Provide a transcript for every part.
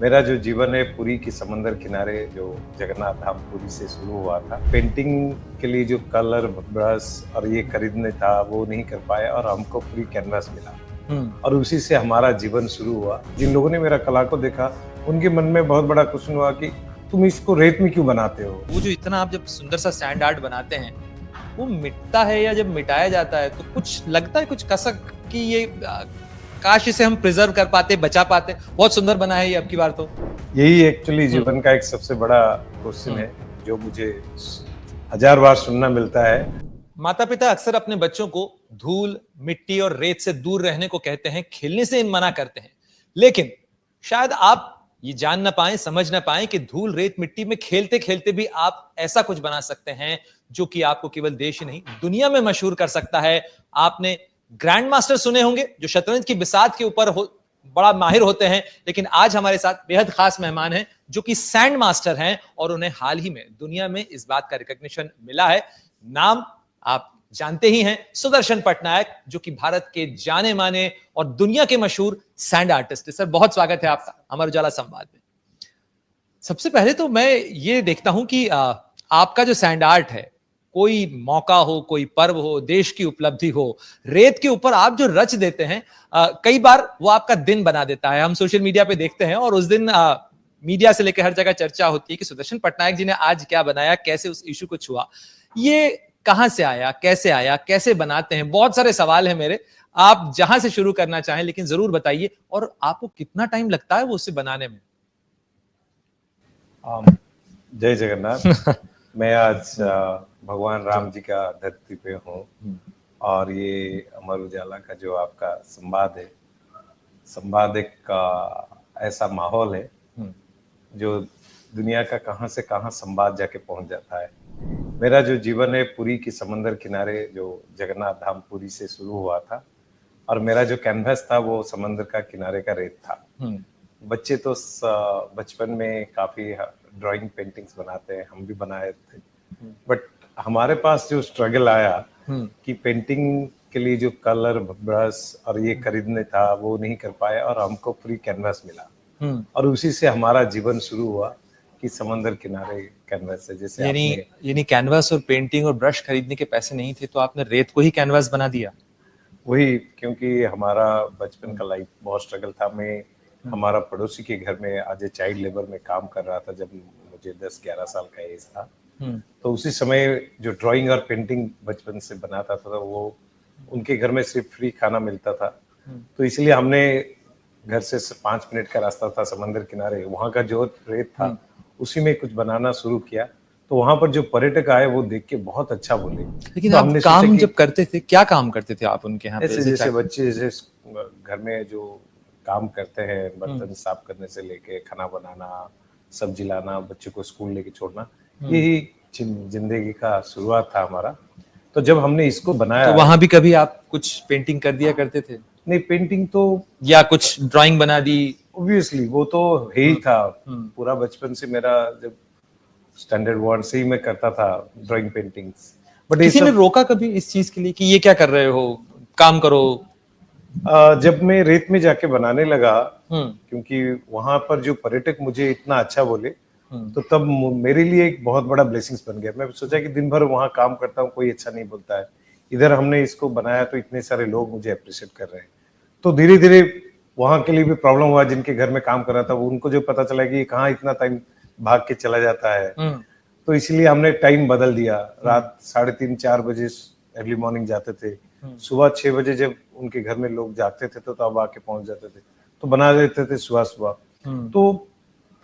मेरा जो जीवन है पुरी की समंदर किनारे जो जगन्नाथ धाम पुरी से शुरू हुआ था। पेंटिंग के लिए जो कलर, ब्रश और ये खरीदने था वो नहीं कर पाए और हमको फ्री कैनवास मिला हुँ। और उसी से हमारा जीवन शुरू हुआ। जिन लोगों ने मेरा कला को देखा, उनके मन में बहुत बड़ा क्वेश्चन हुआ कि तुम इसको रेत में क्यों बनाते हो? वो जो इतना आप जब सुंदर सा सैंड आर्ट बनाते हैं, वो मिटता है या जब मिटाया जाता है तो कुछ लगता है कुछ कसक कि ये काश इसे हम प्रिजर्व कर पाते, बचा पाते। बहुत सुंदर बना है ये अब की बार तो। यही एक्चुअली हुँ। जीवन का एक सबसे बड़ा क्वेश्चन हुँ। है, जो मुझे हजार बार सुनना मिलता है। माता-पिता अक्सर अपने बच्चों को धूल, मिट्टी और रेत से दूर रहने को कहते हैं, खेलने से मना करते हैं। लेकिन शायद आप ये जान ना पाएँ, समझ ना पाएँ कि धूल, रेत, मिट्टी में खेलते-खेलते भी आप ऐसा कुछ बना सकते हैं, जो कि आपको केवल देश ही नहीं, दुनिया में मशहूर कर सकता है। आपने ग्रैंड मास्टर सुने होंगे, जो शतरंज की बिसात के ऊपर बड़ा माहिर होते हैं, लेकिन आज हमारे साथ बेहद खास मेहमान हैं, जो कि सैंड मास्टर हैं और उन्हें हाल ही में दुनिया में इस बात का रिकॉग्निशन मिला है। नाम आप जानते ही हैं, सुदर्शन पटनायक, जो कि भारत के जाने माने और दुनिया के मशहूर सैंड आर्टिस्ट है। सर, बहुत स्वागत है आपका अमर उजाला संवाद में। सबसे पहले तो मैं ये देखता हूं कि आपका जो सैंड आर्ट है, कोई मौका हो, कोई पर्व हो, देश की उपलब्धि हो, रेत के ऊपर आप जो रच देते हैं, कई बार वो आपका दिन बना देता है। हम सोशल मीडिया पे देखते हैं और उस दिन मीडिया से लेकर हर जगह चर्चा होती है कि सुदर्शन पटनायक जी ने आज क्या बनाया, कैसे उस इशू को छुआ। ये कहां से आया, कैसे बनाते हैं? बहुत सारे सवाल हैं मेरे। आप जहां से शुरू करना चाहें, लेकिन जरूर बताइए। और आपको कितना टाइम लगता है वो उसे बनाने में? जय जगन्नाथ। मैं आज भगवान राम जी का धरती पे हूँ और ये अमर उजाला का जो आपका संवाद है, संवाद एक ऐसा माहौल है जो दुनिया का कहाँ से कहाँ संवाद जाके पहुंच जाता है। मेरा जो जीवन है पुरी की समंदर किनारे जो जगन्नाथ धाम पुरी से शुरू हुआ था और मेरा जो कैनवस था वो समंदर का किनारे का रेत था। बच्चे तो बचपन में काफी ड्राइंग पेंटिंग्स बनाते हैं, हम भी बनाए थे, बट हमारे पास जो स्ट्रगल आया कि पेंटिंग के लिए जो कलर, ब्रश और ये खरीदने था वो नहीं कर पाए और हमको फ्री कैनवस मिला और उसी से हमारा जीवन शुरू हुआ कि समंदर किनारे कैनवस है। जैसे यानी आपने यानी कैनवास और पेंटिंग और ब्रश खरीदने के पैसे नहीं थे, तो आपने रेत को ही कैनवास बना दिया। वही, क्योंकि हमारा बचपन का लाइफ बहुत स्ट्रगल था। मैं हमारा पड़ोसी के घर में एज ए चाइल्ड लेबर में काम कर रहा था जब मुझे 10-11 साल का एज था। तो उसी समय जो ड्राइंग और पेंटिंग बचपन से बनाता था वो उनके घर में सिर्फ फ्री खाना मिलता था। तो इसलिए हमने घर से 5 मिनट का रास्ता था समंदर किनारे, वहाँ का जो रेत था उसी में कुछ बनाना शुरू किया। तो वहाँ पर जो पर्यटक आए वो देख के बहुत अच्छा बोले। लेकिन तो आप हमने सोचा काम कि जब करते थे, क्या काम करते थे आप उनके यहाँ पे? ऐसे जैसे बच्चे जैसे घर में जो काम करते हैं, बर्तन साफ करने से लेके खाना बनाना, सब्जी लाना, बच्चे को स्कूल लेके छोड़ना, यही जिंदगी का शुरुआत था हमारा। तो जब हमने इसको बनाया तो वहां भी कभी आप कुछ पेंटिंग कर दिया करते थे, नहीं, पेंटिंग तो या कुछ ड्राइंग बना दी? ऑब्वियसली वो तो है ही था। पूरा बचपन से मेरा जब स्टैंडर्ड 1 से ही मैं करता था ड्राइंग पेंटिंग्स। बट किसी ने रोका कभी इस चीज के लिए कि ये क्या कर रहे हो, काम करो? जब मैं रेत में जाके बनाने लगा, क्योंकि वहां पर जो पर्यटक मुझे इतना अच्छा बोले, तो तब मेरे लिए एक बहुत बड़ा ब्लेसिंग्स बन गया। मैं सोचा कि दिन भर वहां काम करता हूँ, कोई अच्छा नहीं बोलता है, इधर हमने इसको बनाया तो इतने सारे लोग मुझे अप्रिशिएट कर रहे हैं। तो धीरे धीरे वहां के लिए भी प्रॉब्लम हुआ, जिनके घर में काम कर रहा था उनको जो पता चला कि कहाँ इतना टाइम भाग के चला जाता है, तो इसलिए हमने टाइम बदल दिया। रात 3:30-4 बजे अर्ली मॉर्निंग जाते थे, सुबह 6 बजे जब उनके घर में लोग जागते थे तो तब आके पहुंच जाते थे, तो बना देते थे सुबह सुबह। तो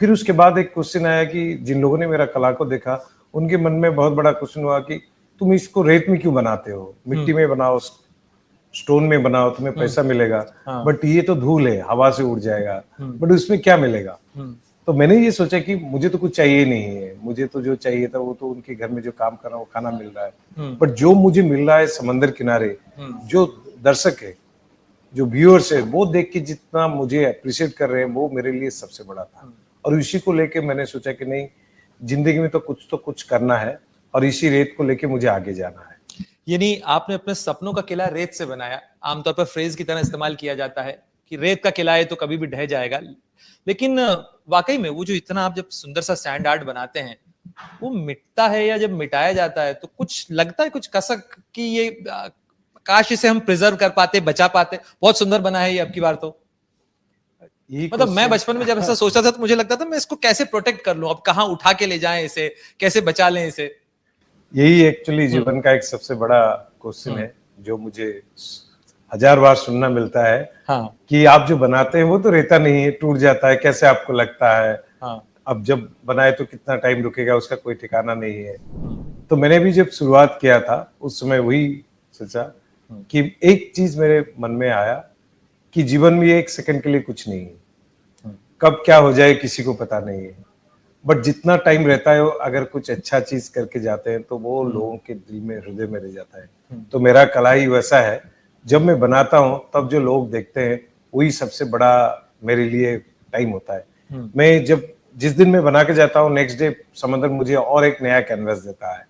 फिर उसके बाद एक क्वेश्चन आया कि जिन लोगों ने मेरा कला को देखा, उनके मन में बहुत बड़ा क्वेश्चन हुआ कि तुम इसको रेत में क्यों बनाते हो, मिट्टी में बनाओ, स्टोन में बनाओ, तुम्हें पैसा मिलेगा, बट ये तो धूल है, हवा से उड़ जाएगा, बट उसमें क्या मिलेगा। तो मैंने ये सोचा कि मुझे तो कुछ चाहिए नहीं है, मुझे तो जो चाहिए था वो तो उनके घर में जो काम कर रहा हूँ खाना मिल रहा है, बट जो मुझे मिल रहा है समंदर किनारे, जो दर्शक है, जो व्यूअर्स है, वो देख के जितना मुझे अप्रिशिएट कर रहे हैं वो मेरे लिए सबसे बड़ा था। और इसी को लेके मैंने सोचा कि नहीं, जिंदगी में तो कुछ करना है और इसी रेत को लेके मुझे आगे जाना है। यानी आपने अपने सपनों का किला रेत से बनाया। आमतौर पर फ्रेज की तरह इस्तेमाल किया जाता है कि रेत का किला है तो कभी भी ढह जाएगा। लेकिन वाकई में वो जो इतना आप जब सुंदर सा सैंड आर्ट बनाते हैं, वो मिटता है या जब मिटाया जाता है तो कुछ लगता है, कुछ कसक कि ये काश इसे हम प्रिजर्व कर पाते, बचा पाते। बहुत सुंदर बना है ये अब की बार तो। यही मतलब मैं क्वेश्चन बचपन में जब ऐसा सोचता था तो मुझे लगता था मैं इसको कैसे प्रोटेक्ट कर लूं, अब कहाँ उठा के ले जाएं इसे, कैसे बचा लें इसे। यही एक्चुअली जीवन का एक सबसे बड़ा क्वेश्चन है जो मुझे 1000 बार सुनना मिलता है। हाँ कि आप जो बनाते हैं वो तो रहता नहीं है, टूट जाता है, कैसे आपको लगता है? हाँ अब जब बनाए तो कितना टाइम रुकेगा उसका कोई ठिकाना नहीं है। तो मैंने भी जब शुरुआत किया था उस समय वही सोचा कि एक चीज मेरे मन में आया कि जीवन में एक सेकंड के लिए कुछ नहीं है, कब क्या हो जाए किसी को पता नहीं है। बट जितना टाइम रहता है अगर कुछ अच्छा चीज करके जाते हैं तो वो लोगों के दिल में, हृदय में रह जाता है। तो मेरा कला ही वैसा है, जब मैं बनाता हूँ तब जो लोग देखते हैं वही सबसे बड़ा मेरे लिए टाइम होता है। मैं जब जिस दिन मैं बना के जाता हूँ नेक्स्ट डे समंदर मुझे और एक नया कैनवस देता है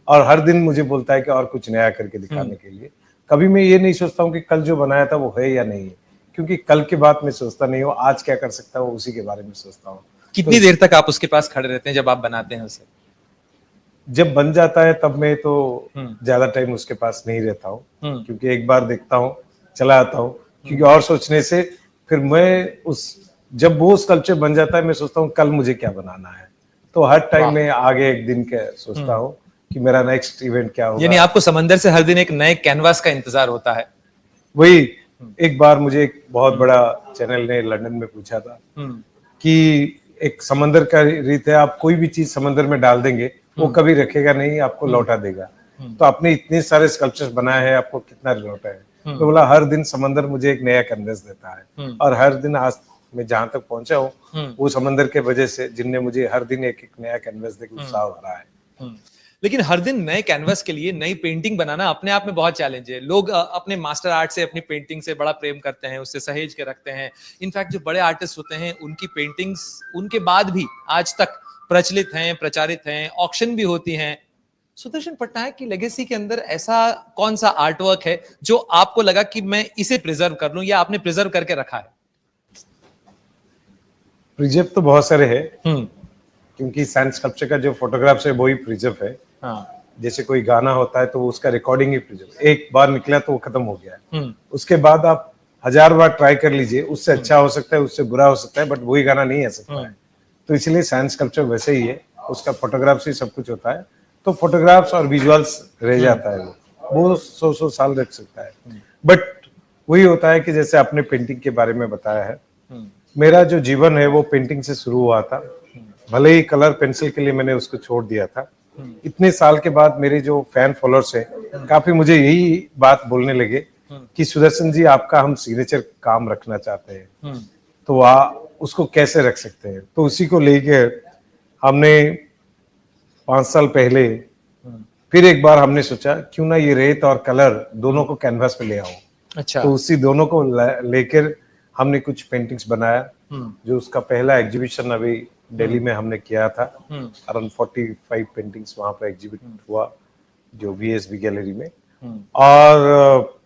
और हर दिन मुझे बोलता है कि और कुछ नया करके दिखाने के लिए। कभी मैं ये नहीं सोचता हूँ कि कल जो बनाया था वो है या नहीं है, क्योंकि कल की बात मैं सोचता नहीं हूँ, आज क्या कर सकता हूँ उसी के बारे में सोचता हूँ। कितनी देर तक आप उसके पास खड़े रहते हैं जब आप बनाते हैं उसे? जब बन जाता है तब मैं तो ज्यादा टाइम उसके पास नहीं रहता हूँ, क्योंकि एक बार देखता हूँ चला आता हूँ, क्योंकि और सोचने से फिर मैं जब वो स्कल्पचर बन जाता है मैं सोचता हूँ कल मुझे क्या बनाना है। तो हर टाइम में आगे एक दिन का सोचता हूँ कि मेरा नेक्स्ट इवेंट क्या होगा। यानी आपको समंदर से हर दिन एक नए कैनवास का इंतजार होता है। वही एक बार मुझे एक बहुत बड़ा चैनल ने लंदन में पूछा था कि एक समंदर का रीत है, आप कोई भी चीज समंदर में डाल देंगे वो कभी रखेगा नहीं, आपको लौटा देगा। तो आपने इतने सारे स्कल्पचर्स बनाए हैं, आपको कितना लौटा है? तो बोला हर दिन समंदर मुझे एक नया कैनवस देता है और हर दिन आज मैं जहां तक पहुंचा हूँ वो समंदर के वजह से, जिनने मुझे हर दिन एक एक नया कैनवस देकर उत्साह भरा है। लेकिन हर दिन नए कैनवस के लिए नई पेंटिंग बनाना अपने आप में बहुत चैलेंज है। लोग अपने मास्टर आर्ट से, अपनी पेंटिंग से बड़ा प्रेम करते हैं, उससे सहेज के रखते हैं। इनफैक्ट जो बड़े आर्टिस्ट होते हैं उनकी पेंटिंग्स उनके बाद भी आज तक प्रचलित हैं, प्रचारित हैं, ऑक्शन भी होती हैं। सुदर्शन पटनायक की लेगेसी के अंदर ऐसा कौन सा आर्टवर्क है जो आपको लगा कि मैं इसे प्रिजर्व कर लूं, या आपने प्रिजर्व करके रखा है? प्रिजर्व तो बहुत सारे हैं, क्योंकि साइंस स्कल्पचर का जो फोटोग्राफ्स है वही प्रिजर्व है। हाँ। जैसे कोई गाना होता है तो उसका रिकॉर्डिंग ही प्रिजर्व, एक बार निकला तो वो खत्म हो गया है। उसके बाद आप 1000 बार ट्राई कर लीजिए, उससे अच्छा हो सकता है, उससे बुरा हो सकता है, बट वही गाना नहीं आ सकता है। तो इसलिए साइंस स्कल्पचर वैसे ही है, उसका फोटोग्राफ से सब कुछ होता है। तो फोटोग्राफ्स और विजुअल्स रह जाता है, वो 100 साल रख सकता है। बट वही होता है कि जैसे आपने पेंटिंग के बारे में बताया है, मेरा जो जीवन है वो पेंटिंग से शुरू हुआ था। भले ही कलर पेंसिल के लिए मैंने उसको छोड़ दिया था। इतने साल के बाद मेरे जो फैन फॉलोअर्स हैं काफी मुझे यही बात बोलने लगे कि सुदर्शन जी आपका हम सिग्नेचर काम रखना चाहते हैं, तो उसको कैसे रख सकते हैं? तो उसी को लेके हमने 5 साल पहले फिर एक बार हमने सोचा क्यों ना ये रेत और कलर दोनों को कैनवास पे ले आओ। अच्छा। तो उसी दोनों को लेकर हमने कुछ पेंटिंग्स बनाया, जो उसका पहला एग्जीबिशन अभी दिल्ली में हमने किया था। अराउंड 45 पेंटिंग्स वहां पर एग्जीबिट हुआ, जो VSB गैलरी में। और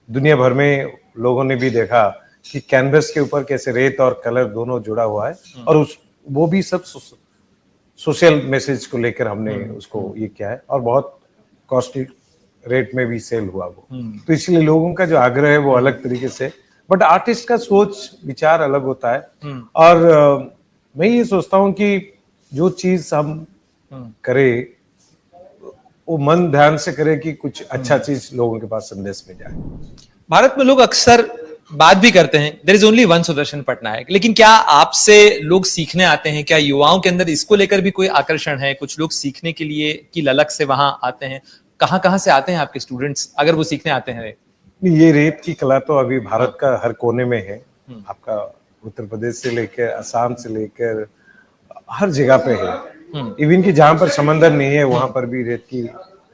दुनिया भर में लोगों ने भी देखा कि कैनवस के ऊपर कैसे रेत और कलर दोनों जुड़ा हुआ है, और वो भी सब सोशल मैसेज को लेकर हमने उसको ये किया है, और बहुत कॉस्टली रेट में भी सेल हुआ वो। तो इसलिए लोगों का जो आग्रह है वो अलग तरीके से, बट आर्टिस्ट का सोच विचार अलग होता है। और मैं ये सोचता हूँ कि जो चीज हम करें वो मन ध्यान से करे कि कुछ अच्छा चीज लोगों के पास संदेश में जाए। भारत में लोग अक्सर बात भी करते हैं there is only one Sudarshan Patnaik, लेकिन क्या आपसे लोग सीखने आते हैं? क्या युवाओं के अंदर इसको लेकर भी कोई आकर्षण है? कुछ लोग सीखने के लिए की ललक से वहां आते हैं? कहां से आते हैं आपके स्टूडेंट्स, अगर वो सीखने आते हैं? ये रेत की कला तो अभी भारत का हर कोने में है। आपका उत्तर प्रदेश से लेकर असम से लेकर हर जगह पे है। इवन कि जहां पर समंदर नहीं है वहां पर भी रेत की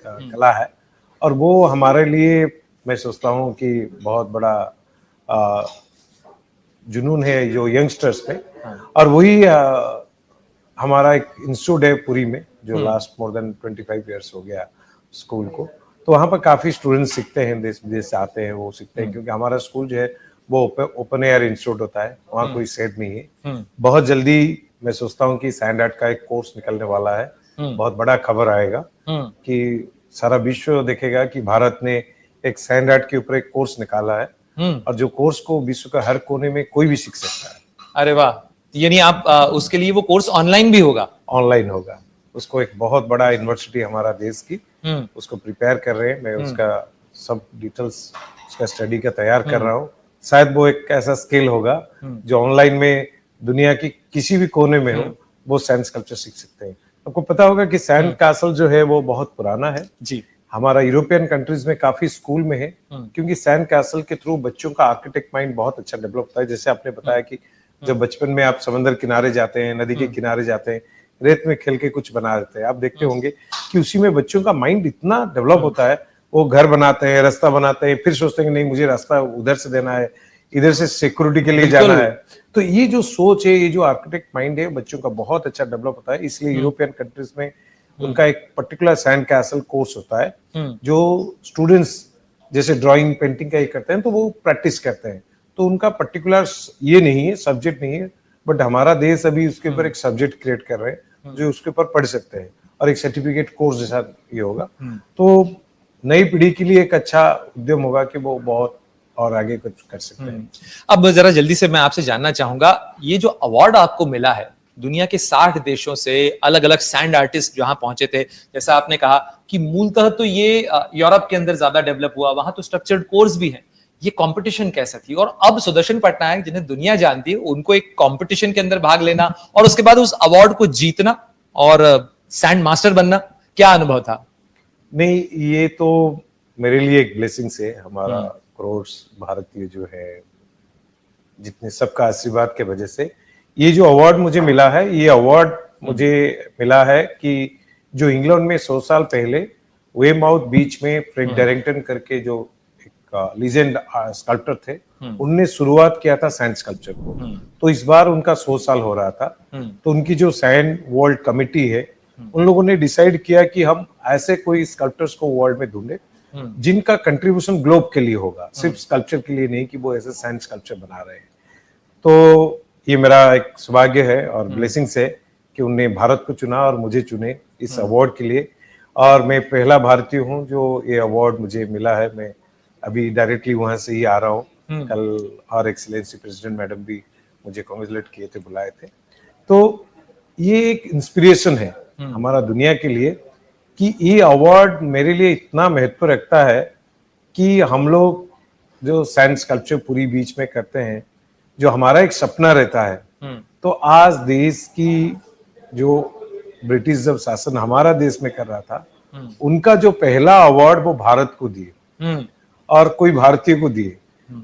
कला है, और वो हमारे लिए मैं सोचता हूँ कि बहुत बड़ा जुनून है जो यंगस्टर्स पे। और वही हमारा एक इंस्टीट्यूट है पुरी में, जो लास्ट मोर देन 25 ईयर्स हो गया स्कूल को। तो वहाँ पर काफी स्टूडेंट्स सीखते हैं, देश विदेश से आते हैं, वो सीखते हैं, क्योंकि हमारा स्कूल जो है वो ओपन एयर इंस्टीट्यूट होता है, वहाँ कोई सेट नहीं है। बहुत जल्दी मैं सोचता हूँ कि सैंड आर्ट का एक कोर्स निकलने वाला है, बहुत बड़ा खबर आएगा कि सारा विश्व देखेगा कि भारत ने एक सैंड आर्ट के ऊपर एक कोर्स निकाला है, और जो कोर्स को विश्व का हर कोने में कोई भी सीख सकता है। अरे वाह, यानी आप उसके लिए वो कोर्स ऑनलाइन भी होगा? ऑनलाइन होगा। उसको एक बहुत बड़ा यूनिवर्सिटी हमारा देश की उसको प्रिपेयर कर रहे हैं। मैं उसका सब डिटेल्स उसका स्टडी का तैयार कर रहा हूँ। शायद वो एक ऐसा स्किल होगा जो ऑनलाइन में दुनिया की किसी भी कोने में हो वो सैंड स्कल्पचर सीख सकते हैं। आपको पता होगा कि सैंड कैसल जो है वो बहुत पुराना है जी। हमारा यूरोपियन कंट्रीज में काफी स्कूल में है, क्योंकि सैंड कैसल के थ्रू बच्चों का आर्किटेक्ट माइंड बहुत अच्छा डेवलप होता है। जैसे आपने बताया कि जब बचपन में आप समंदर किनारे जाते हैं, नदी के किनारे जाते हैं, रेत में खेल के कुछ बना देते हैं, आप देखते होंगे कि उसी में बच्चों का माइंड इतना डेवलप होता है, वो घर बनाते हैं, रास्ता बनाते हैं, फिर सोचते हैं कि नहीं मुझे रास्ता उधर से देना है, इधर से सिक्योरिटी के लिए जाना है। तो ये जो सोच है, ये जो आर्किटेक्ट माइंड है बच्चों का बहुत अच्छा डेवलप होता है। इसलिए यूरोपियन कंट्रीज में उनका एक पर्टिकुलर सैंड कैसल कोर्स होता है जो स्टूडेंट्स जैसे ड्राइंग पेंटिंग का ही करते हैं तो वो प्रैक्टिस करते हैं। तो उनका पर्टिकुलर ये नहीं है, सब्जेक्ट नहीं है, बट हमारा देश अभी उसके ऊपर एक सब्जेक्ट क्रिएट कर रहे हैं जो उसके ऊपर पढ़ सकते हैं और एक सर्टिफिकेट कोर्स जैसा ये होगा। तो नई पीढ़ी के लिए एक अच्छा उद्यम होगा कि वो बहुत और आगे कुछ कर सकते हैं। अब जरा जल्दी से मैं आपसे जानना चाहूंगा, ये जो अवार्ड आपको मिला है, दुनिया के 60 देशों से अलग अलग सैंड आर्टिस्ट जहां पहुंचे थे, जैसा आपने कहा कि मूलतः तो ये यूरोप के अंदर ज्यादा डेवलप हुआ, वहां तो स्ट्रक्चर्ड कोर्स भी है। ये कंपटीशन कैसा थी? और अब सुदर्शन पटनायक जिन्हें दुनिया जानती है, उनको एक कंपटीशन के अंदर भाग लेना और उसके बाद उस अवार्ड को जीतना और सैंड मास्टर बनना, क्या अनुभव था? नहीं, ये तो मेरे लिए एक ब्लेसिंग है। हमारा करोड़ भारतीय जो है जितने सबका आशीर्वाद के वजह से ये जो अवार्ड मुझे मिला है, ये अवार्ड मुझे मिला है कि जो इंग्लैंड में 100 साल पहले वेमाउथ बीच में फ्रेड डायरेक्टन करके जो एक लीजेंड स्कल्प्टर थे, उनने शुरुआत किया था सैंड स्कल्पचर को। तो इस बार उनका 100 साल हो रहा था, तो उनकी जो सैंड वर्ल्ड कमिटी है उन लोगों ने डिसाइड किया कि हम ऐसे कोई स्कल्प्टर्स को वर्ल्ड में ढूंढे जिनका कंट्रीब्यूशन ग्लोब के लिए होगा, सिर्फ स्कल्पचर के लिए नहीं कि वो ऐसे सैंड स्कल्पचर बना रहे हैं। तो ये मेरा एक सौभाग्य है और ब्लेसिंग्स है कि उनने भारत को चुना और मुझे चुने इस अवार्ड के लिए, और मैं पहला भारतीय हूँ जो ये अवार्ड मुझे मिला है। मैं अभी डायरेक्टली वहां से ही आ रहा हूँ। कल और एक्सीलेंसी प्रेसिडेंट मैडम भी मुझे कांग्रेचुलेट किए थे, बुलाए थे। तो ये एक इंस्पिरेशन है हमारा दुनिया के लिए कि ये अवार्ड मेरे लिए इतना महत्व रखता है कि हम लोग जो सैंड स्कल्पचर पूरी बीच में करते हैं, जो हमारा एक सपना रहता है, तो आज देश की जो ब्रिटिश जब शासन हमारा देश में कर रहा था, उनका जो पहला अवार्ड वो भारत को दिए और कोई भारतीय को दिए,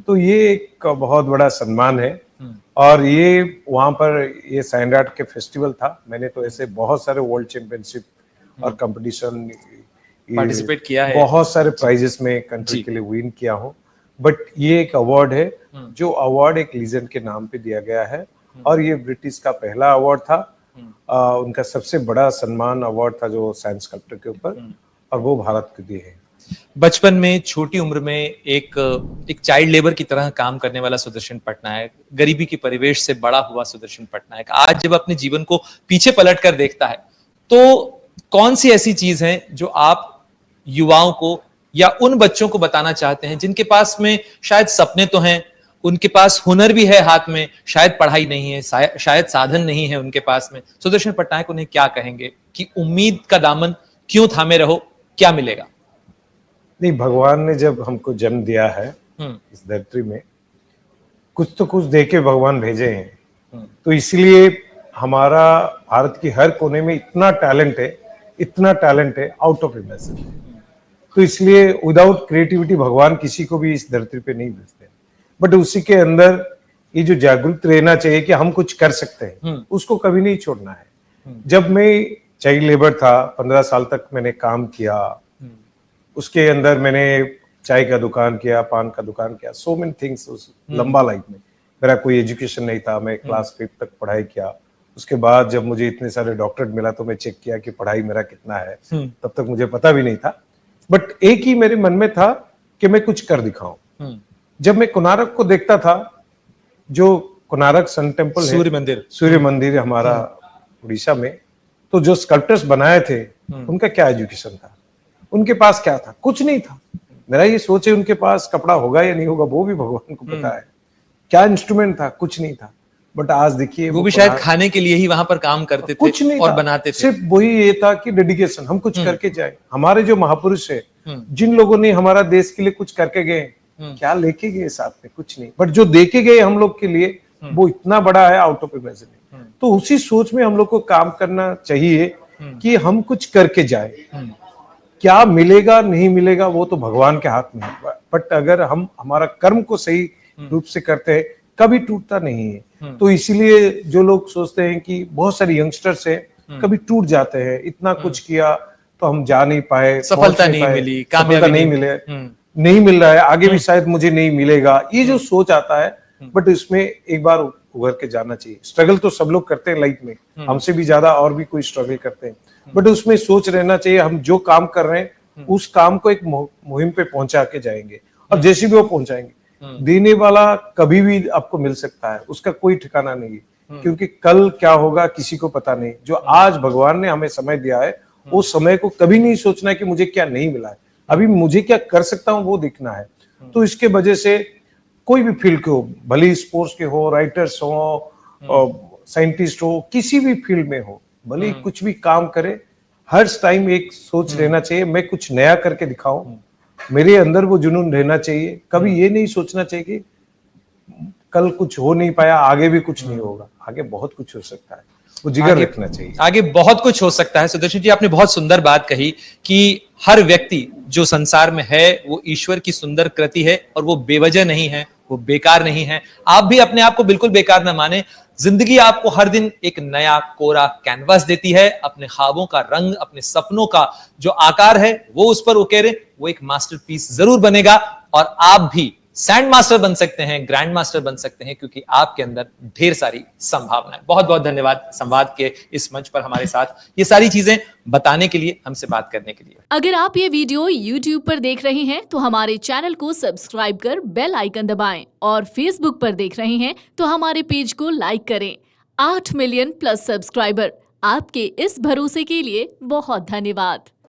तो ये एक बहुत बड़ा सम्मान है। और ये वहां पर ये सैंड आर्ट के फेस्टिवल था, मैंने तो ऐसे बहुत सारे वर्ल्ड चैंपियनशिप और कंपटीशन पार्टिसिपेट किया है, बहुत सारे प्राइजेस में कंट्री के लिए विन किया हूँ, बट ये एक अवार्ड है जो अवार्ड एक लीजेंड के नाम पे दिया गया है, और ये ब्रिटिश का पहला अवार्ड था। उनका सबसे बड़ा सम्मान अवार्ड था जो सैंड स्कल्पचर के ऊपर, और वो भारत को दिए हैं। बचपन में छोटी उम्र में एक चाइल्ड लेबर की तरह काम करने वाला सुदर्शन पटनायक, गरीबी के परिवेश से बड़ा हुआ सुदर्शन पटनायक, आज जब अपने जीवन को पीछे पलट कर देखता है तो कौन सी ऐसी चीज है जो आप युवाओं को या उन बच्चों को बताना चाहते हैं जिनके पास में शायद सपने तो हैं, उनके पास हुनर भी है हाथ में, शायद पढ़ाई नहीं है, शायद साधन नहीं है उनके पास में? सुदर्शन पटनायक उन्हें क्या कहेंगे कि उम्मीद का दामन क्यों थामे रहो, क्या मिलेगा? नहीं, भगवान ने जब हमको जन्म दिया है इस धरती में, कुछ तो कुछ दे के भगवान भेजे हैं। तो इसलिए हमारा भारत की हर कोने में इतना टैलेंट है आउट ऑफ इमेजिन। तो इसलिए विदाउट क्रिएटिविटी भगवान किसी को भी इस धरती पे नहीं भेजते, बट उसी के अंदर ये जो जागरूक रहना चाहिए कि हम कुछ कर सकते हैं, उसको कभी नहीं छोड़ना है। जब मैं चाइल्ड लेबर था, 15 साल तक मैंने काम किया, उसके अंदर मैंने चाय का दुकान किया, पान का दुकान किया, सो मेनी थिंग्स उस लंबा लाइफ में। मेरा कोई एजुकेशन नहीं था, मैं क्लास 5 तक पढ़ाई किया। उसके बाद जब मुझे इतने सारे डॉक्टरेट मिला तो मैं चेक किया कि पढ़ाई मेरा कितना है, तब तक मुझे पता भी नहीं था, बट एक ही मेरे मन में था कि मैं कुछ कर दिखाऊं। जब मैं कोणार्क को देखता था, जो कोणार्क सन टेम्पल है, सूर्य मंदिर हमारा उड़ीसा में, तो जो स्कल्प्टर्स बनाए थे उनका क्या एजुकेशन था, उनके पास क्या था? कुछ नहीं था। मेरा ये सोच है उनके पास कपड़ा होगा या नहीं होगा वो भी भगवान को पता है। क्या इंस्ट्रूमेंट था? कुछ नहीं था। बट आज देखिए वो भी शायद खाने के लिए ही वहां पर काम करते थे, कुछ नहीं और था, बनाते थे। सिर्फ वही ये था कि डेडिकेशन, हम कुछ करके जाए। हमारे जो महापुरुष है, जिन लोगों ने हमारा देश के लिए कुछ करके गए, क्या लेके गए साथ में? कुछ नहीं। बट जो देके गए हम लोग के लिए, वो इतना बड़ा है, आउट ऑफ इमेजिन। तो उसी सोच में हम लोग को काम करना चाहिए कि हम कुछ करके जाए। क्या मिलेगा नहीं मिलेगा वो तो भगवान के हाथ में है, बट अगर हम हमारा कर्म को सही रूप से करते हैं, कभी टूटता नहीं है। तो इसीलिए जो लोग सोचते हैं कि बहुत सारे यंगस्टर्स है, कभी टूट जाते हैं, इतना कुछ किया तो हम जा नहीं पाए, सफलता नहीं मिली, कामयाबी नहीं मिले, नहीं मिल रहा है, आगे भी शायद मुझे नहीं मिलेगा, ये जो सोच आता है। बट इसमें एक बार उभर के जाना चाहिए। स्ट्रगल तो सब लोग करते हैं लाइफ में, हमसे भी ज्यादा और भी कोई स्ट्रगल करते हैं, बट उसमें सोच रहना चाहिए हम जो काम कर रहे हैं उस काम को एक मुहिम पे पहुंचा के जाएंगे, और जैसे भी वो पहुंचाएंगे, देने वाला कभी भी आपको मिल सकता है, उसका कोई ठिकाना नहीं है, क्योंकि कल क्या होगा किसी को पता नहीं। जो आज भगवान ने हमें समय दिया है, वो समय को कभी नहीं सोचना है कि मुझे क्या नहीं मिला है, अभी मुझे क्या कर सकता हूँ वो देखना है। तो इसके वजह से कोई भी फील्ड के हो, भले स्पोर्ट्स के हो, राइटर्स हो, साइंटिस्ट हो, किसी भी फील्ड में हो, भले कुछ भी काम करे, हर टाइम एक सोच रहना चाहिए मैं कुछ नया करके दिखाऊं। मेरे अंदर वो जुनून रहना चाहिए। कभी ये नहीं सोचना चाहिए कि कल कुछ हो नहीं पाया, आगे भी कुछ नहीं होगा। आगे बहुत कुछ हो सकता है, वो जिगर रखना चाहिए। आगे बहुत कुछ हो सकता है। सुदर्शन जी, आपने बहुत सुंदर बात कही कि हर व्यक्ति जो संसार में है वो ईश्वर की सुंदर कृति है, और वो बेवजह नहीं है, वो बेकार नहीं है। आप भी अपने आप को बिल्कुल बेकार ना माने। जिंदगी आपको हर दिन एक नया कोरा कैनवास देती है। अपने ख्वाबों का रंग, अपने सपनों का जो आकार है वो उस पर उकेरे, वो एक मास्टरपीस जरूर बनेगा, और आप भी सैंड मास्टर बन सकते हैं, ग्रैंड मास्टर बन सकते हैं, क्योंकि आपके अंदर ढेर सारी संभावनाएं। बहुत बहुत धन्यवाद संवाद के इस मंच पर हमारे साथ ये सारी चीजें बताने के लिए, हमसे बात करने के लिए। अगर आप ये वीडियो YouTube पर देख रहे हैं तो हमारे चैनल को सब्सक्राइब कर बेल आइकन दबाएं, और Facebook पर देख रहे हैं तो हमारे पेज को लाइक करें। 8 मिलियन प्लस सब्सक्राइबर, आपके इस भरोसे के लिए बहुत धन्यवाद।